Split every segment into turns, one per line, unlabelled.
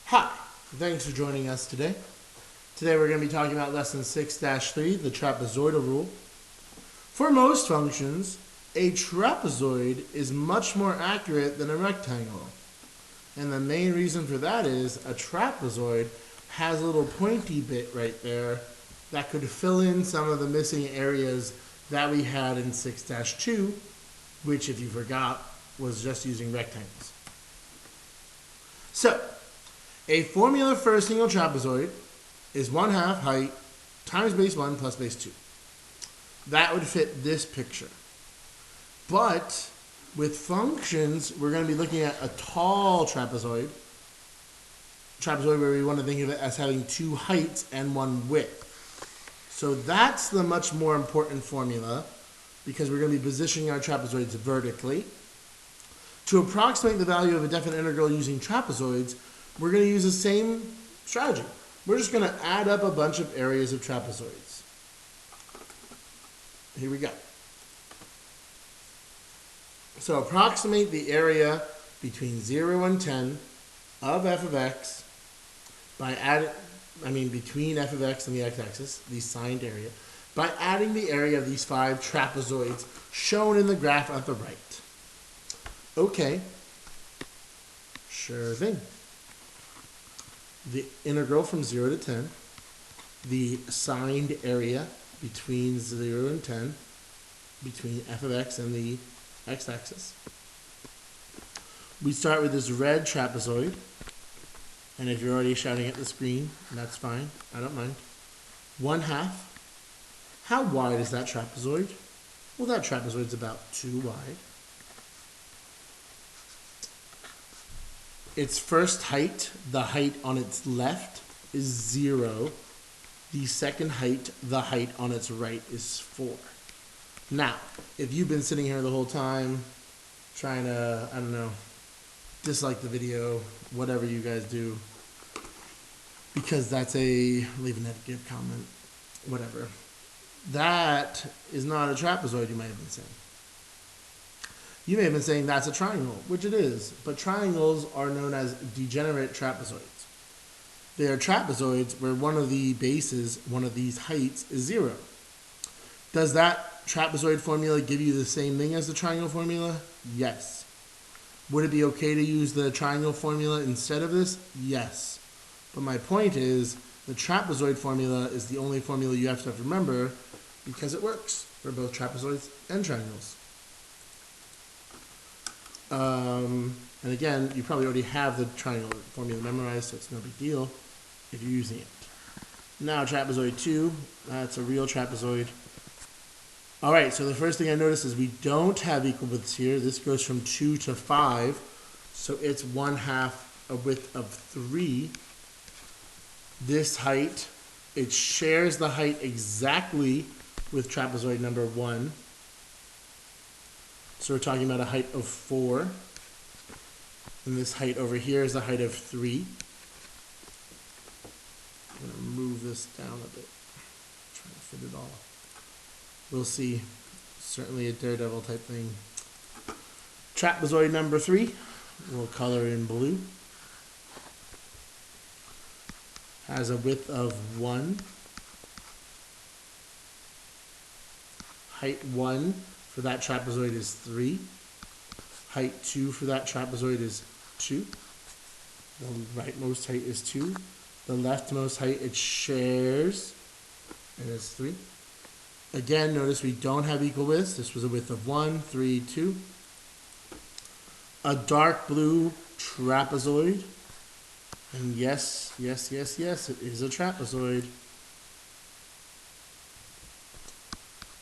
Hi, thanks for joining us today. Today we're going to be talking about lesson 6-3, the trapezoidal rule. For most functions, a trapezoid is much more accurate than a rectangle. And the main reason for that is a trapezoid has a little pointy bit right there that could fill in some of the missing areas that we had in 6-2, which, if you forgot, was just using rectangles. So, a formula for a single trapezoid is 1/2 height times base 1 plus base 2. That would fit this picture. But with functions, we're going to be looking at a tall trapezoid where we want to think of it as having 2 heights and 1 width. So that's the much more important formula because we're going to be positioning our trapezoids vertically. To approximate the value of a definite integral using trapezoids, we're going to use the same strategy. We're just going to add up a bunch of areas of trapezoids. Here we go. So approximate the area between 0 and 10 of f of x by between f of x and the x-axis, the signed area, by adding the area of these 5 trapezoids shown in the graph at the right. Okay, sure thing. The integral from 0 to 10, the signed area between 0 and 10, between f of x and the x-axis. We start with this red trapezoid, and if you're already shouting at the screen, that's fine, I don't mind. 1/2. How wide is that trapezoid? Well, that trapezoid's about 2 wide. Its first height, the height on its left, is 0. The second height, the height on its right, is 4. Now, if you've been sitting here the whole time trying to, dislike the video, whatever you guys do, because that's leave a negative comment, whatever. That is not a trapezoid, you might have been saying. You may have been saying that's a triangle, which it is, but triangles are known as degenerate trapezoids. They are trapezoids where one of the bases, one of these heights, is 0. Does that trapezoid formula give you the same thing as the triangle formula? Yes. Would it be okay to use the triangle formula instead of this? Yes. But my point is, the trapezoid formula is the only formula you have to remember because it works for both trapezoids and triangles. And again, you probably already have the triangle formula memorized, so it's no big deal if you're using it. Now, trapezoid 2, that's a real trapezoid. All right, so the first thing I notice is we don't have equal widths here. This goes from 2 to 5, so it's 1/2 a width of 3. This height, it shares the height exactly with trapezoid number 1. So we're talking about a height of 4. And this height over here is the height of 3. I'm going to move this down a bit. Try to fit it all. We'll see. Certainly a daredevil type thing. Trapezoid number 3. We'll color in blue. Has a width of 1. Height 1 for that trapezoid is 3. Height 2 for that trapezoid is 2. The rightmost height is 2. The leftmost height it shares, and it's 3. Again, notice we don't have equal widths. This was a width of 1, 3, 2. A dark blue trapezoid. And yes, it is a trapezoid.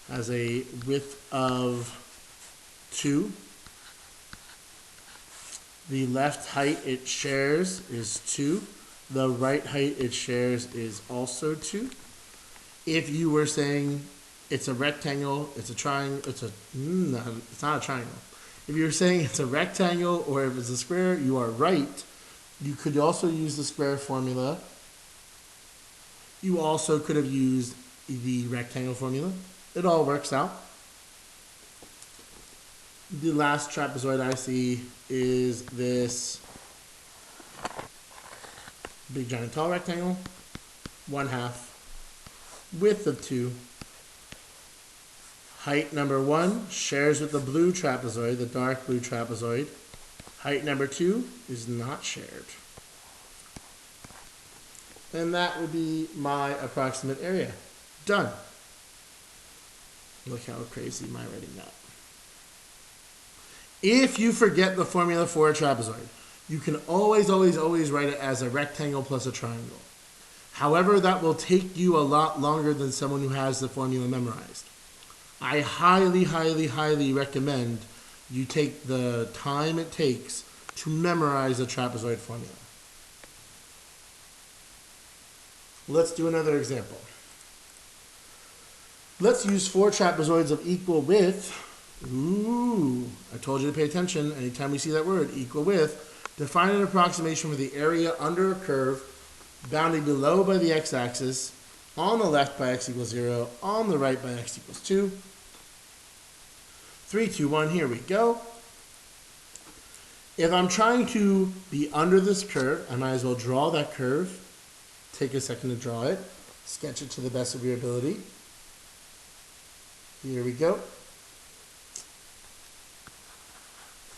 Has a width of 2. The left height it shares is 2. The right height it shares is also 2. If you were saying it's a rectangle, it's a triangle, it's not a triangle. If you were saying it's a rectangle or if it's a square, you are right. You could also use the square formula. You also could have used the rectangle formula. It all works out. The last trapezoid I see is this big giant tall rectangle, 1/2, width of 2. Height number 1 shares with the blue trapezoid, the dark blue trapezoid. Height number 2 is not shared. And that would be my approximate area. Done. Look how crazy am I writing that. If you forget the formula for a trapezoid, you can always write it as a rectangle plus a triangle. However, that will take you a lot longer than someone who has the formula memorized. I highly recommend you take the time it takes to memorize a trapezoid formula. Let's do another example. Let's use 4 trapezoids of equal width. Ooh, I told you to pay attention anytime we see that word, equal width. Define an approximation for the area under a curve bounded below by the x-axis, on the left by x equals 0, on the right by x equals 2. 3, 2, 1, here we go. If I'm trying to be under this curve, I might as well draw that curve. Take a second to draw it. Sketch it to the best of your ability. Here we go.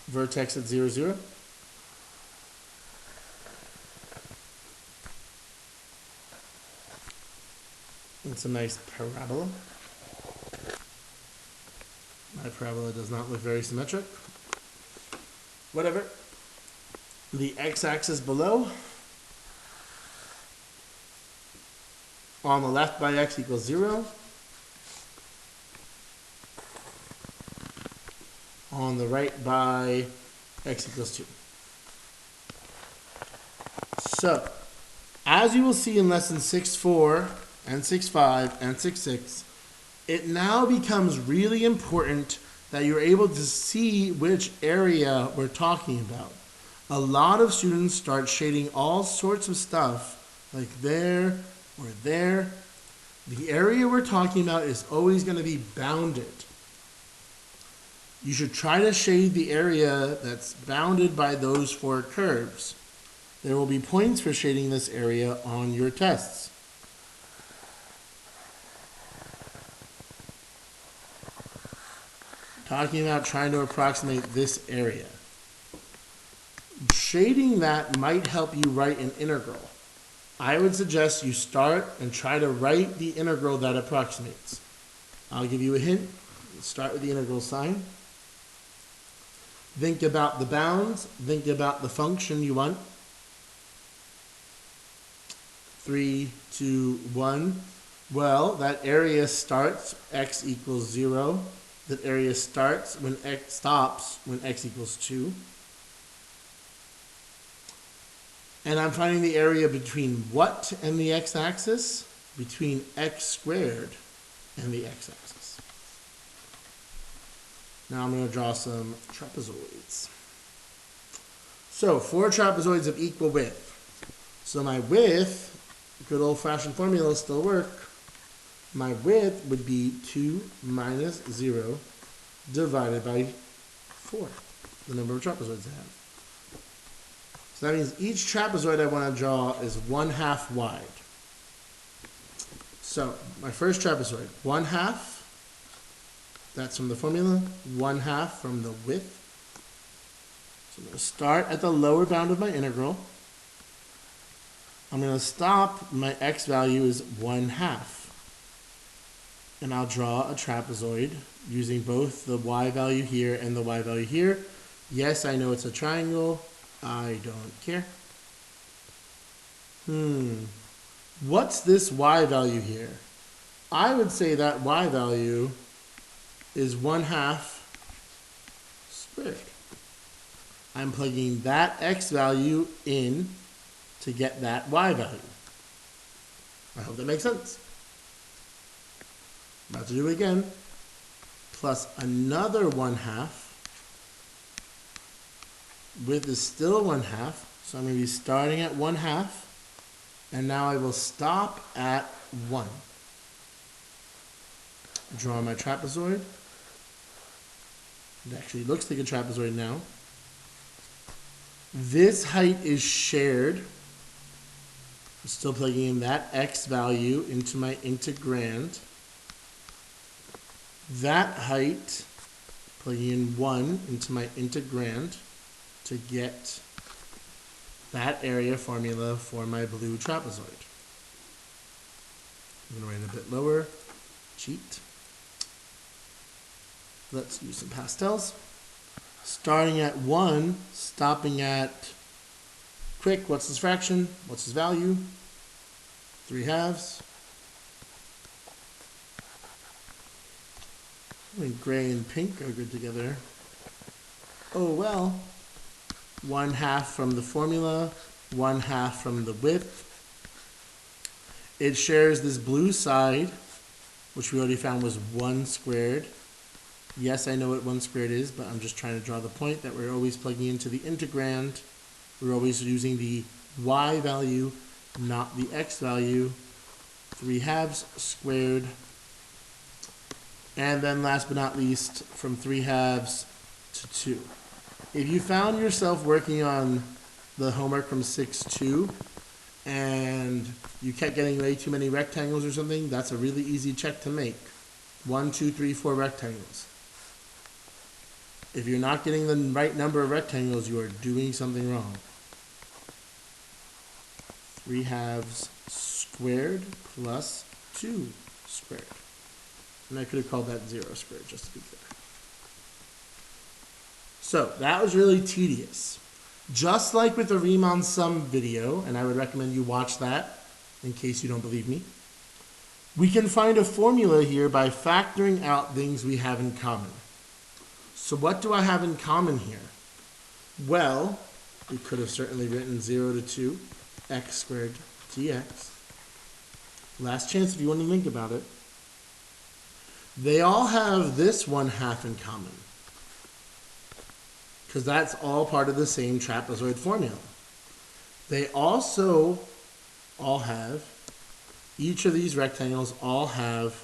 Vertex at 0, 0. It's a nice parabola. My parabola does not look very symmetric. Whatever. The x-axis below. On the left by x equals 0. On the right by x equals 2. So, as you will see in lesson 6.4 and 6.5 and 6.6, it now becomes really important that you're able to see which area we're talking about. A lot of students start shading all sorts of stuff, like there or there. The area we're talking about is always going to be bounded. You should try to shade the area that's bounded by those 4 curves. There will be points for shading this area on your tests. Talking about trying to approximate this area. Shading that might help you write an integral. I would suggest you start and try to write the integral that approximates. I'll give you a hint. Start with the integral sign. Think about the bounds. Think about the function you want. 3, 2, 1. Well, that area starts x equals 0. That area starts when x stops when x equals 2. And I'm finding the area between what and the x-axis? Between x squared and the x-axis. Now I'm going to draw some trapezoids. So 4 trapezoids of equal width. So my width, good old-fashioned formulas still work. My width would be 2 minus 0 divided by 4, the number of trapezoids I have. So that means each trapezoid I want to draw is 1/2 wide. So my first trapezoid, 1/2, that's from the formula, 1/2 from the width. So I'm going to start at the lower bound of my integral. I'm going to stop, my x value is 1/2. And I'll draw a trapezoid using both the y value here and the y value here. Yes, I know it's a triangle. I don't care. What's this y value here? I would say that y value is 1/2 squared. I'm plugging that x value in to get that y value. I hope that makes sense. About to do it again. Plus another 1/2. Width is still 1/2. So I'm going to be starting at 1/2. And now I will stop at 1. Draw my trapezoid. It actually looks like a trapezoid now. This height is shared. I'm still plugging in that x value into my integrand. That height, plugging in 1 into my integrand to get that area formula for my blue trapezoid. I'm going to write a bit lower. Cheat. Let's use some pastels. Starting at 1, stopping at, quick, what's this fraction? What's this value? 3/2. And gray and pink are good together. Oh well. 1/2 from the formula, 1/2 from the width. It shares this blue side, which we already found was 1 squared. Yes, I know what 1 squared is, but I'm just trying to draw the point that we're always plugging into the integrand. We're always using the y value, not the x value. 3/2 squared. And then last but not least, from 3/2 to 2. If you found yourself working on the homework from 6-2 and you kept getting way too many rectangles or something, that's a really easy check to make. 1, 2, 3, 4 rectangles. If you're not getting the right number of rectangles, you are doing something wrong. 3/2 squared plus 2 squared. And I could have called that 0 squared, just to be clear. So that was really tedious. Just like with the Riemann sum video, and I would recommend you watch that in case you don't believe me, we can find a formula here by factoring out things we have in common. So what do I have in common here? Well, we could have certainly written 0 to 2, x squared dx. Last chance if you want to think about it. They all have this 1/2 in common, because that's all part of the same trapezoid formula. They also all have, each of these rectangles all have,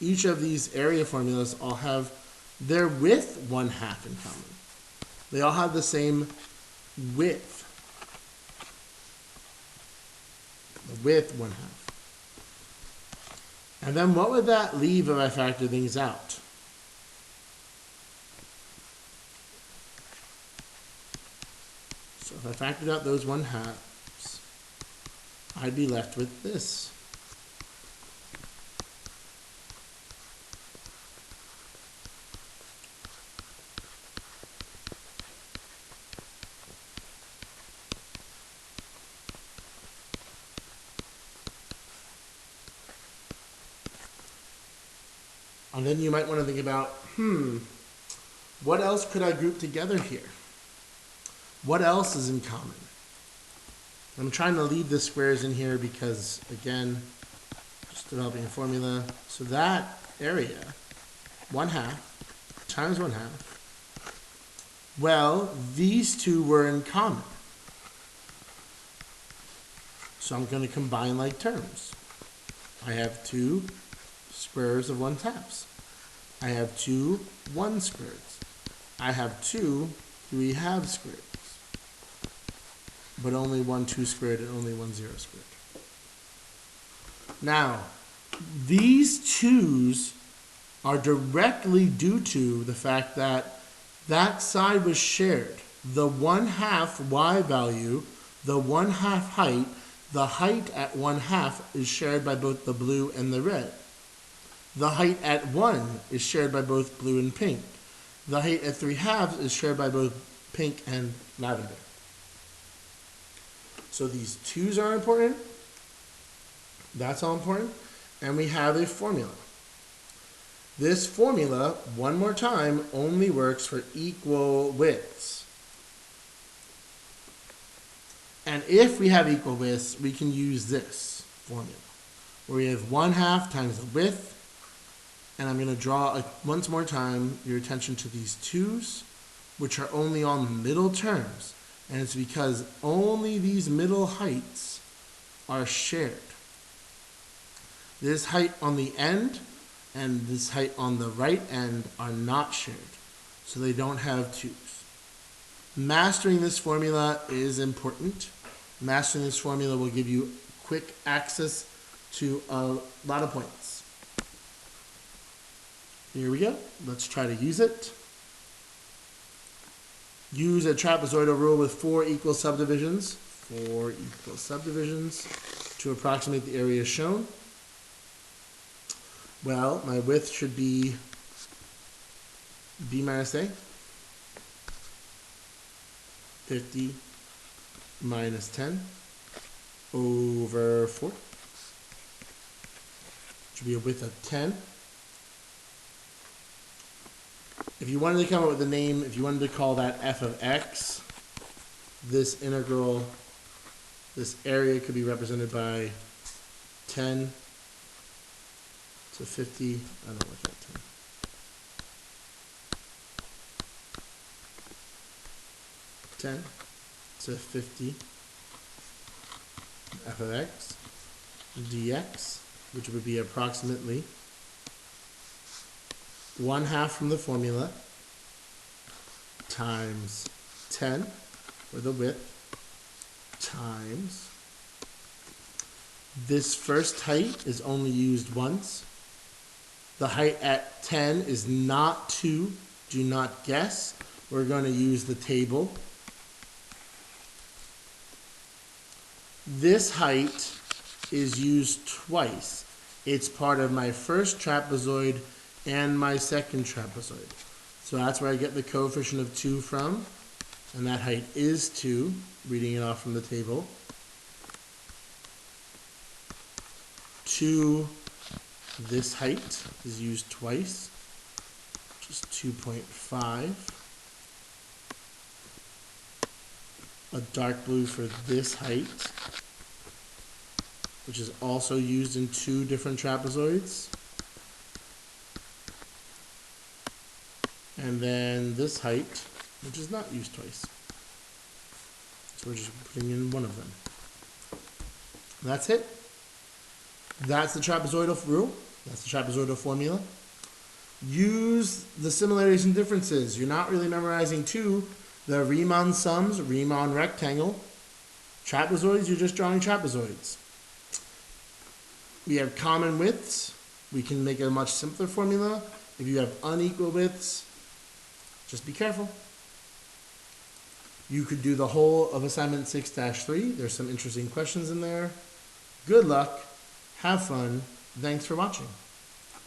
each of these area formulas all have their width 1/2 in common. They all have the same width. The width 1/2. And then what would that leave if I factor things out? So if I factored out those 1/2s, I'd be left with this. And then you might want to think about, what else could I group together here? What else is in common? I'm trying to leave the squares in here because, again, just developing a formula. So that area, 1/2 times 1/2, well, these two were in common. So I'm going to combine like terms. I have 2 squares of 1/2. I have 2 1 squareds. I have 2 3/2 squareds. But only 1 2 squared and only 1 0 squared. Now, these 2's are directly due to the fact that that side was shared. The 1/2 y value, the 1/2 height, the height at 1/2 is shared by both the blue and the red. The height at 1 is shared by both blue and pink. The height at 3/2 is shared by both pink and lavender. So these 2's are important. That's all important. And we have a formula. This formula, one more time, only works for equal widths. And if we have equal widths, we can use this formula, where we have 1/2 times the width. And I'm going to draw once more time your attention to these 2's, which are only on middle terms. And it's because only these middle heights are shared. This height on the end and this height on the right end are not shared. So they don't have 2's. Mastering this formula is important. Mastering this formula will give you quick access to a lot of points. Here we go. Let's try to use it. Use a trapezoidal rule with 4 equal subdivisions. 4 equal subdivisions to approximate the area shown. Well, my width should be b minus a. 50 minus 10 over 4. Should be a width of 10. If you wanted to come up with a name, if you wanted to call that f of x, this integral, this area could be represented by 10 to 50. I don't like that 10. 10 to 50 f of x dx, which would be approximately 1/2 from the formula times 10 for the width times this first height is only used once. The height at 10 is not 2. Do not guess. We're going to use the table. This height is used twice. It's part of my first trapezoid and my second trapezoid. So that's where I get the coefficient of 2 from. And that height is 2, reading it off from the table. 2, this height is used twice, which is 2.5. A dark blue for this height, which is also used in 2 different trapezoids. And then this height, which is not used twice. So we're just putting in one of them. That's it. That's the trapezoidal rule. That's the trapezoidal formula. Use the similarities and differences. You're not really memorizing 2. The Riemann sums, Riemann rectangle. Trapezoids, you're just drawing trapezoids. We have common widths. We can make a much simpler formula. If you have unequal widths, just be careful. You could do the whole of assignment 6-3. There's some interesting questions in there. Good luck. Have fun. Thanks for watching.